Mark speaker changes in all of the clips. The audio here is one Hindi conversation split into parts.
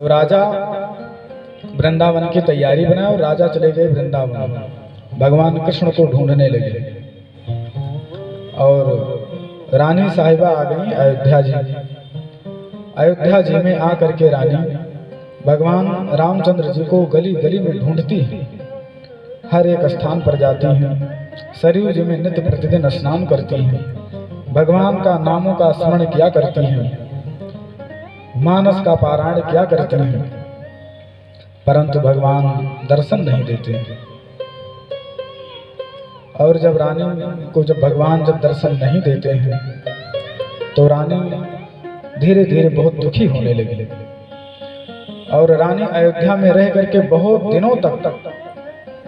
Speaker 1: तो राजा वृंदावन की तैयारी बनाए और राजा चले गए वृंदावन। भगवान कृष्ण को ढूंढने लगे और रानी साहिबा आ गई अयोध्या जी। अयोध्या जी में आकर के रानी भगवान रामचंद्र जी को गली गली में ढूंढती हैं, हर एक स्थान पर जाती हैं, सरयू जी में नित्य प्रतिदिन स्नान करती हैं, भगवान का नामों का स्मरण किया करती हैं, मानस का पारायण किया करती हैं, परंतु भगवान दर्शन नहीं देते। और जब रानी को भगवान दर्शन नहीं देते हैं तो रानी धीरे धीरे बहुत दुखी होने लगी। और रानी अयोध्या में रह करके बहुत दिनों तक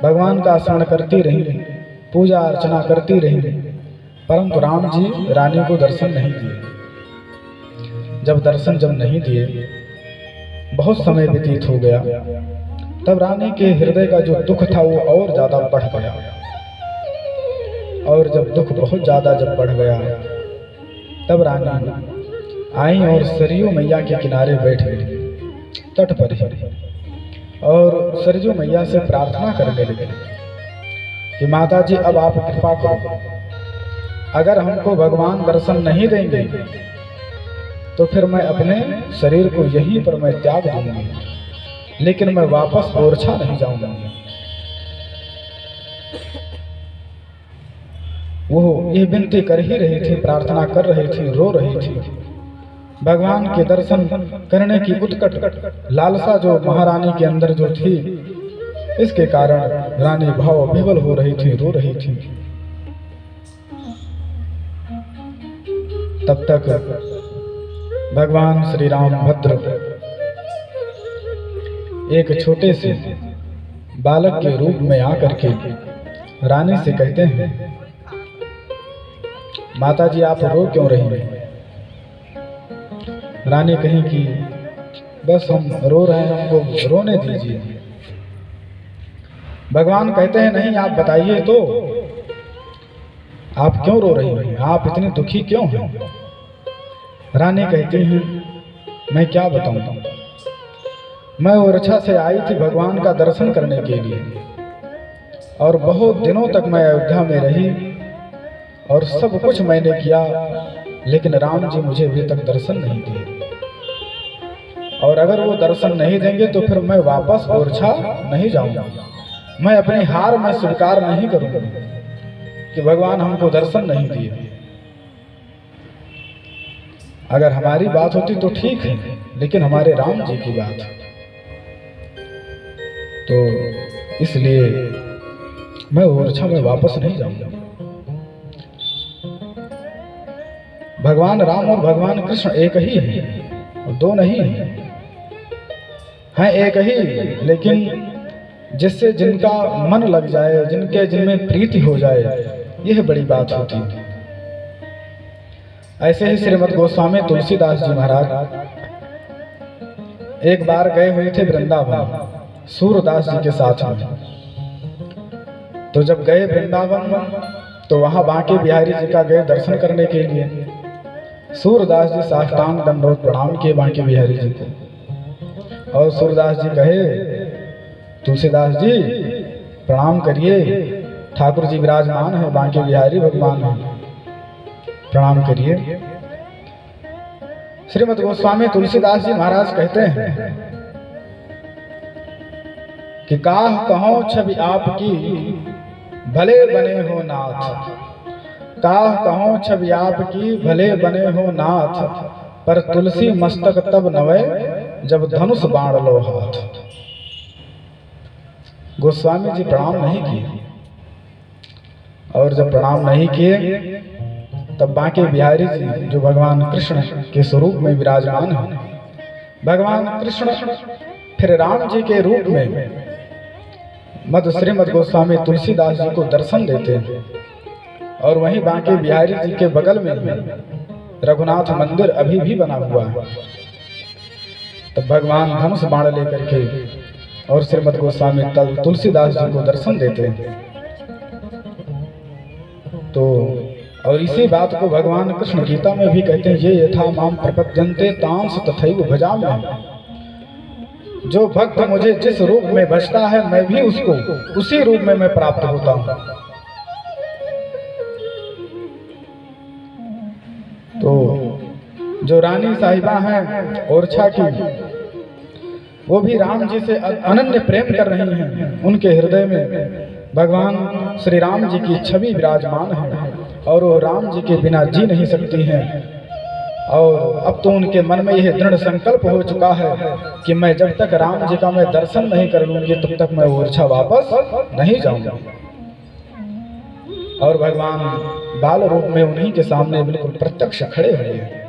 Speaker 1: भगवान का स्मरण करती रही, पूजा अर्चना करती रही, परंतु राम जी रानी को दर्शन नहीं दिए। जब दर्शन नहीं दिए, बहुत समय व्यतीत हो गया, तब रानी के हृदय का जो दुख था वो और ज्यादा बढ़ गया। और जब दुख बहुत ज्यादा बढ़ गया, तब रानी आई और सरयू मैया के किनारे बैठ गई, तट पर ही, और सरयू मैया से प्रार्थना करने लगी कि माता जी अब आप कृपा करो, अगर हमको भगवान दर्शन नहीं देंगे तो फिर मैं अपने शरीर को यहीं पर मैं त्याग दूंगी, लेकिन मैं वापस ओरछा नहीं जाऊंगा। वो ये विनती कर ही रही थी, प्रार्थना कर रही थी, रो रही थी। भगवान के दर्शन करने की उत्कट लालसा जो महारानी के अंदर जो थी, इसके कारण रानी भाव विवल हो रही थी, रो रही थी। तब तक भगवान श्री राम भद्र एक छोटे से बालक के रूप में आकर के रानी से कहते हैं, माता जी आप रो क्यों रही हैं? रानी कहीं कि बस हम रो रहे हैं, हमको रोने दीजिए। भगवान कहते हैं नहीं, आप बताइए तो आप क्यों रो रही हैं, आप इतनी दुखी क्यों हैं? रानी कहती हैं मैं क्या बताऊं, मैं ओरछा से आई थी भगवान का दर्शन करने के लिए, और बहुत दिनों तक मैं अयोध्या में रही और सब कुछ मैंने किया, लेकिन राम जी मुझे अभी तक दर्शन नहीं दिए। और अगर वो दर्शन नहीं देंगे तो फिर मैं वापस ओरछा नहीं जाऊंगा। मैं अपनी हार में स्वीकार नहीं करूंगा कि भगवान हमको दर्शन नहीं दिए। अगर हमारी बात होती तो ठीक है, लेकिन हमारे राम जी की बात, तो इसलिए मैं ओरछा में वापस नहीं जाऊंगा। भगवान राम और भगवान कृष्ण एक ही हैं, और दो नहीं हैं, एक ही, लेकिन जिससे जिनका मन लग जाए, जिनमें प्रीति हो जाए, यह बड़ी बात होती है। ऐसे ही श्रीमद् गोस्वामी तुलसीदास जी महाराज एक बार गए हुए थे वृंदावन सूरदास जी के साथ में। तो जब गए वृंदावन तो वहां बांके बिहारी जी का गए दर्शन करने के लिए। सूरदास जी साष्टांग दंडवत प्रणाम किए बांके बिहारी जी को, और सूरदास जी कहे तुलसीदास जी प्रणाम करिए, ठाकुर जी विराजमान है, बांके बिहारी भगवान है, प्रणाम करिए। श्रीमद् गोस्वामी तुलसीदास जी महाराज कहते हैं कि काह कहो छवि आपकी भले बने हो नाथ, काह कहो छवि आपकी भले बने हो नाथ, पर तुलसी मस्तक तब नवे जब धनुष बाण लो हाथ। गोस्वामी जी प्रणाम नहीं किए, और जब प्रणाम नहीं किए तब बांके बिहारी जी जो भगवान कृष्ण के स्वरूप में विराजमान है, भगवान कृष्ण फिर राम जी के रूप में मद श्रीमद् गोस्वामी तुलसीदास जी को दर्शन देते हैं। और वहीं बांके बिहारी जी के बगल में रघुनाथ मंदिर अभी भी बना हुआ है। तब भगवान धनुष बाण लेकर के और श्रीमद् गोस्वामी तुलसीदास जी को दर्शन देते हैं। तो और इसी बात को भगवान कृष्ण गीता में भी कहते हैं, ये यथा माम प्रपद्यन्ते तांस तथैव भजाम्यहम्। जो भक्त मुझे जिस रूप में भजता है मैं भी उसको उसी रूप में मैं प्राप्त होता हूँ। तो जो रानी साहिबा हैं ओरछा की, वो भी राम जी से अनन्य प्रेम कर रही हैं। उनके हृदय में भगवान श्री राम जी की छवि विराजमान है और वो राम जी के बिना जी नहीं सकती हैं। और अब तो उनके मन में यह दृढ़ संकल्प हो चुका है कि मैं जब तक राम जी का मैं दर्शन नहीं कर लूंगी तब तक मैं ओरछा वापस नहीं जाऊंगा। और भगवान बाल रूप में उन्हीं के सामने बिल्कुल प्रत्यक्ष खड़े हुए हैं।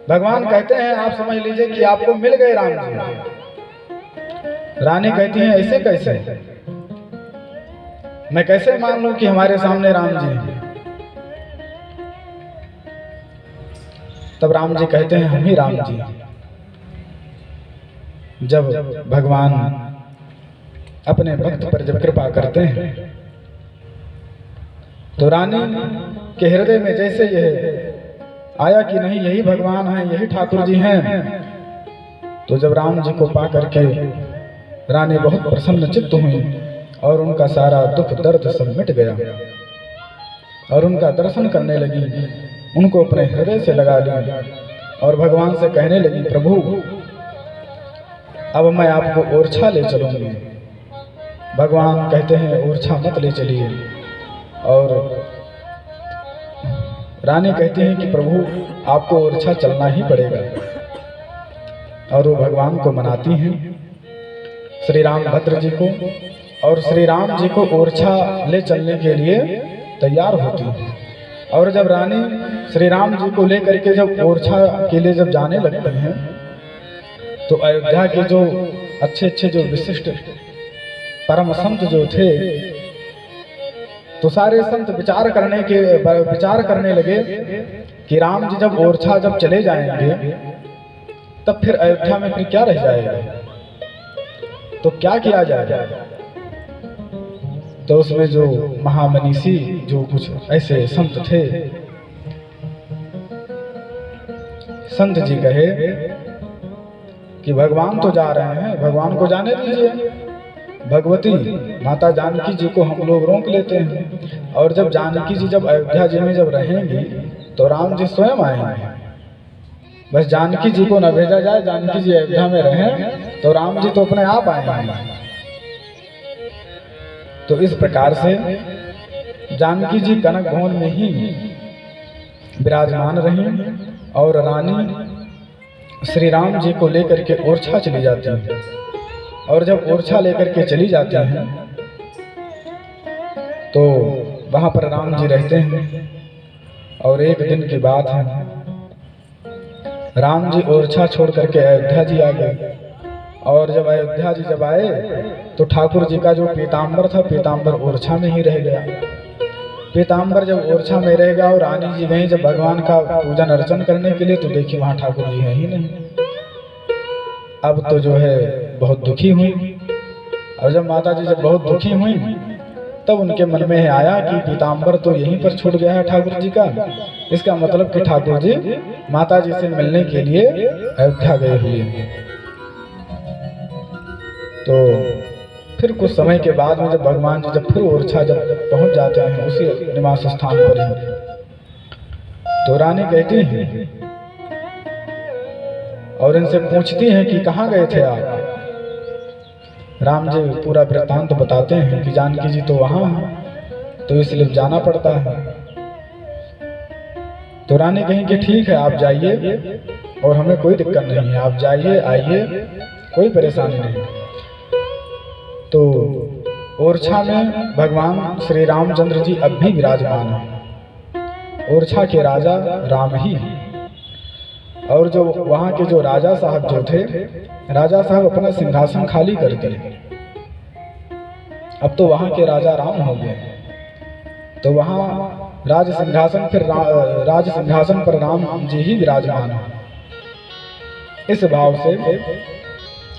Speaker 1: भगवान कहते हैं आप समझ लीजिए कि आपको मिल गए राम जी। रानी कहती हैं ऐसे कैसे, मैं कैसे मान लूं कि हमारे सामने राम जी हैं। तब राम जी कहते हैं हम ही राम जी। जब भगवान अपने भक्त पर जब कृपा करते हैं तो रानी के हृदय में जैसे यह आया कि नहीं यही भगवान हैं, यही ठाकुर जी हैं। तो जब राम जी को पा करके रानी बहुत प्रसन्न चित्त हुई और उनका सारा दुख दर्द सब मिट गया और उनका दर्शन करने लगी, उनको अपने हृदय से लगा लिया और भगवान से कहने लगी प्रभु अब मैं आपको ओरछा ले चलूंगी। भगवान कहते हैं ओरछा मत ले चलिए। और रानी कहती है कि प्रभु आपको ओरछा चलना ही पड़ेगा। और वो भगवान को मनाती हैं, श्री राम भद्र जी को, और श्री राम जी को ओरछा ले चलने के लिए तैयार होती है। और जब रानी श्री राम जी को लेकर के जब ओरछा के लिए जब जाने लगते हैं तो अयोध्या के जो अच्छे अच्छे जो विशिष्ट परम संत जो थे तो सारे संत विचार करने लगे कि राम जी जब ओरछा जब चले जाएंगे तब फिर अयोध्या में फिर क्या रह जाएगा, तो क्या किया जाएगा। तो उसमें जो महामनीषी जो कुछ ऐसे संत थे, संत जी कहे कि भगवान तो जा रहे हैं, भगवान को जाने दीजिए। भगवती माता जानकी जी को हम लोग रोक लेते हैं और जब जानकी जी जब अयोध्या जी में जब रहेंगी तो राम जी स्वयं आएंगे। बस जानकी जी को न भेजा जाए, जानकी जी अयोध्या में रहें तो राम जी तो अपने आप आएंगे। तो इस प्रकार से जानकी जी कनक भवन में ही विराजमान रही और रानी श्री राम जी को लेकर के ओरछा चली जाती है। और जब ओरछा लेकर के चली जाती हैं तो वहां पर राम जी रहते हैं। और एक दिन की बात है, राम जी ओरछा छोड़ करके अयोध्या जी आ गए। और जब अयोध्या जी जब आए तो ठाकुर जी का जो पीताम्बर था, पीताम्बर ओरछा में ही रह गया। पीताम्बर जब ओरछा में रह गया और रानी जी गई जब भगवान का पूजन अर्चन करने के लिए तो देखिए वहां ठाकुर जी है ही नहीं। अब तो जो है बहुत दुखी हुई। और जब माता जी जब बहुत दुखी हुई तब उनके मन में आया कि पीताम्बर तो यहीं पर छूट गया है ठाकुर जी का, इसका मतलब कि ठाकुर जी माता जी से मिलने के लिए अयोध्या गए हुए हैं। तो फिर कुछ समय के बाद में जब भगवान जी जब फिर ओरछा जब पहुंच जाते हैं उसी निवास स्थान पर ही, तो रानी कहती हैं और इनसे पूछती हैं कि कहाँ गए थे आप। राम जी पूरा वृत्तांत बताते हैं कि जानकी जी तो वहां हैं तो इसलिए जाना पड़ता है। तो रानी कहीं कि ठीक है आप जाइए और हमें कोई दिक्कत नहीं है, आप जाइए आइए, कोई परेशानी नहीं। तो ओरछा में भगवान श्री रामचंद्र जी अब भी विराजमान हैं। ओरछा के राजा राम ही हैं। और जो वहाँ के जो राजा साहब जो थे, राजा साहब अपना सिंहासन खाली कर दिए। अब तो वहाँ के राजा राम हो गए। तो वहाँ राज सिंहासन पर राम जी ही विराजमान है। इस भाव से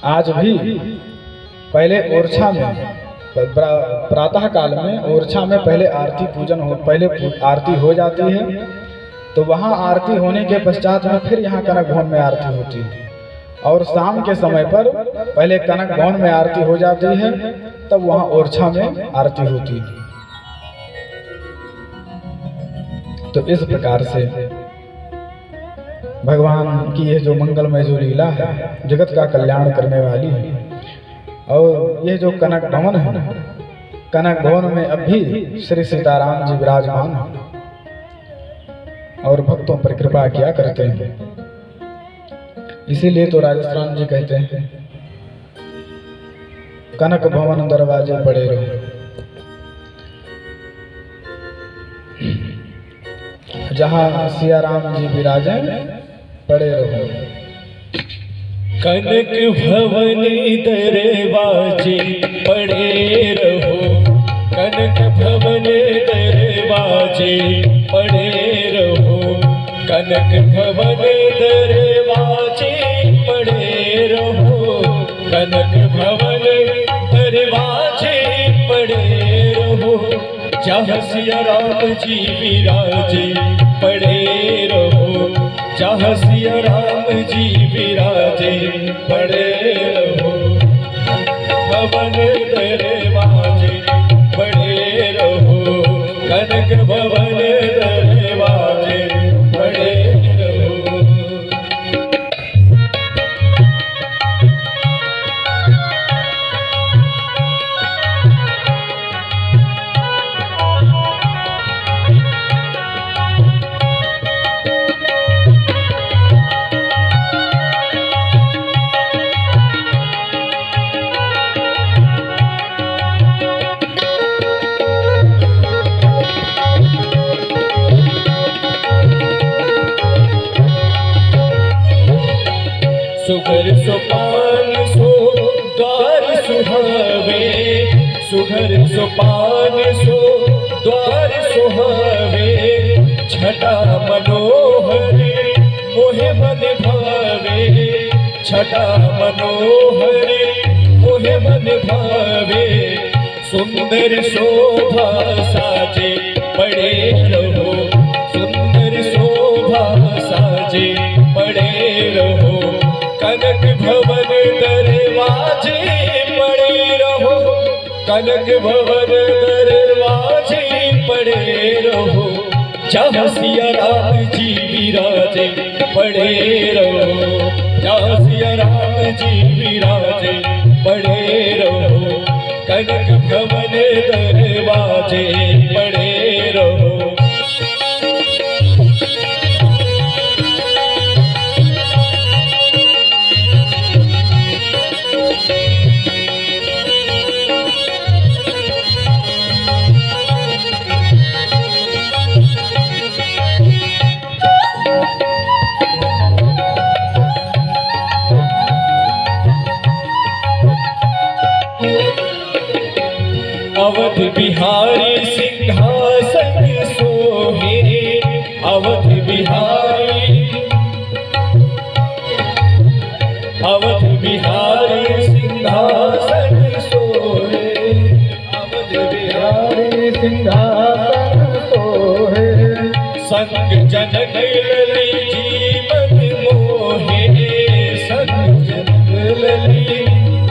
Speaker 1: आज भी पहले ओरछा में प्रातः काल में ओरछा में पहले आरती पूजन हो, पहले आरती हो जाती है। तो वहाँ आरती होने के पश्चात में फिर यहाँ कनक भवन में आरती होती है। और शाम के समय पर पहले कनक भवन में आरती हो जाती है, तब वहां ओरछा में आरती होती है। तो इस प्रकार से भगवान की यह जो मंगलमय जो लीला है, जगत का कल्याण करने वाली है। और यह जो कनक भवन है, कनक भवन में अब भी श्री सीताराम जी विराजमान हैं और भक्तों पर कृपा किया करते हैं। इसीलिए तो राजस्थान जी कहते हैं, कनक भवन दरवाजे पड़े रहो, जहाँ सिया राम जी विराजे पड़े रहो।
Speaker 2: कनक भवन दरवाजे पड़े रहो, कनक भवन दरवाजे पड़े रहो, कनक भवन दरवाजे पड़े रहो, कनक भवन दरवाजे पड़े रहो, जहाँ सिया राम जी विराजे पड़े रहो, जहाँ सिया राम जी विराजे पड़े रहो, भवन दरवाजे पड़े रहो, कनक भवन दरवाजे पड़े रहो। सुघर सोपान सो द्वार सुहावे, सुघर सोपान सो द्वार सुहावे, छटा मनोहर मोहे मन भावे, छटा मनोहर मोहे मन भावे, सुंदर शोभा साजे पड़े रहो, सुंदर शोभा साजे पड़े रहो, कनक भवन दरवाजे पड़े रहो, कनक भवन दरवाजे पड़े रहो, जहाँ सिया राम जी विराजे पड़े रहो, जहाँ सिया राम जी विराजे पड़े रहो, कनक भवन दरवाजे पड़े रहो। अवध बिहारी सिंहासन सोहे, अवध बिहारी, अवध बिहारी सिंहासन सोहे, अवध बिहारी सिंहासन सोहे, संग जनक लली जीवन मोहे, संग जनक लली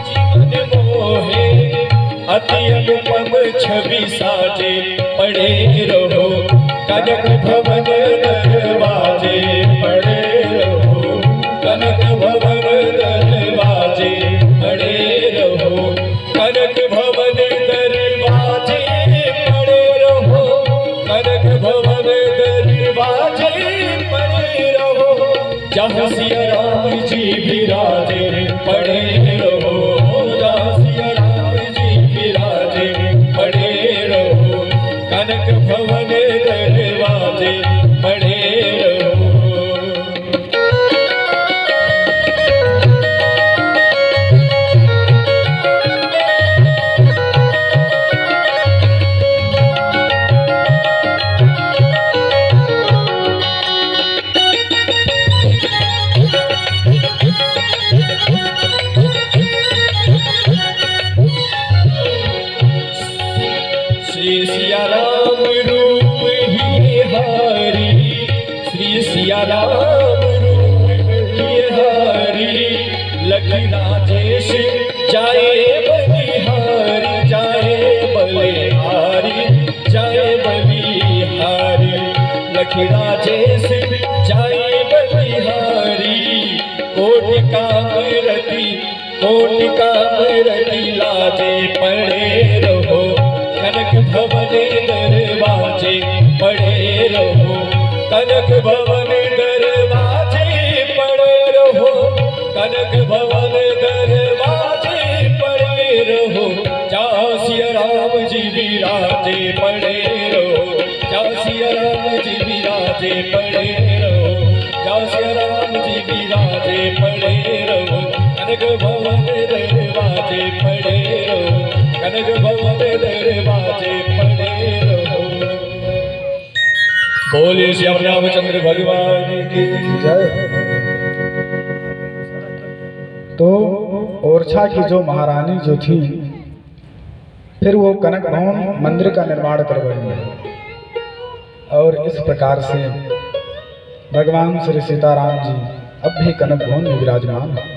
Speaker 2: जीवन मोहे, अति अनुपम छवि साजे पड़े रहो, कनक भवन दरवाजे पड़े रहो, कनक भवन दरवाजे पड़े रहो, कनक भवन दरवाजे पड़े रहो, कनक भवन दरवाजे पड़े रहो, जहाँ सिया राम जी विराजे पड़े रहो, जहाँ सिया राम जी विराजे पड़े रहो, कनक भवन दरवाजे पड़े रहो। सखी राजे से जाए बलिहारी कोटि कामरती लाजे पड़े रहो कनक भवन दरवाजे पड़े रहो कनक भवन दरवाजे पड़े रहो कनक भवन दरवाजे पड़े रहो जासिया राम जी विराजे पड़े रहो जासिया राम जी विराजे पड़े रहो जासिया राम जी विराजे पड़े रहो कनक भवन दरवाजे पड़े रहो कनक भवन दरवाजे पड़े रहो। बोले श्याम रामचंद्र भगवान की
Speaker 1: जय। तो ओरछा की जो महारानी जो थी, फिर वो कनक भवन मंदिर का निर्माण करवाई और इस प्रकार से भगवान श्री सीताराम जी अब भी कनक भवन में विराजमान हैं।